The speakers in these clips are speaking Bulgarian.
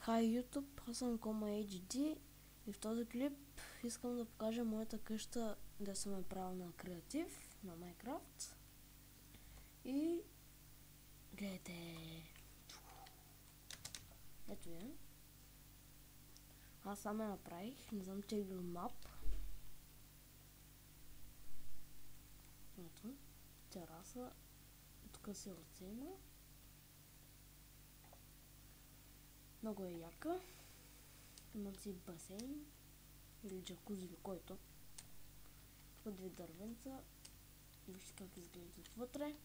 Хай YouTube, аз съм Кома HD и в този клип искам да покажа моята къща, да съм направил на креатив, на Minecraft. И гледайте! Ето я. Аз сам я направих, не знам Table Map. Ето, тераса, тук си оцена. Много е яка. Имам си басейн или джакузи или който. Тук две дървенца. Вижте как изглеждат вътре.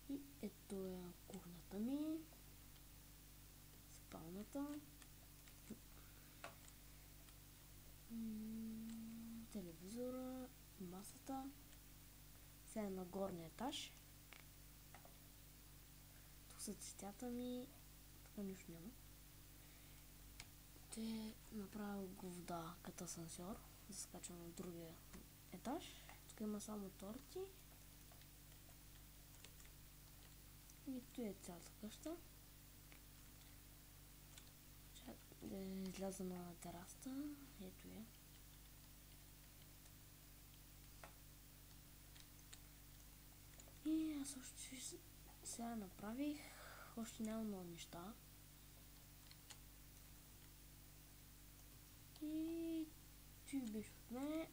И ето е кухнята ми. Спалната. Телевизора. Масата. Сега е на горния етаж. Тук са цветята ми. Тук нищо няма. Ще направя го вода като асансьор. Да скачам на другия етаж. Тук има само торти. И тук е цялата къща. Да изляза на терасата. Ето я. И аз още сега направих. Още няма много неща. И това беше от мен.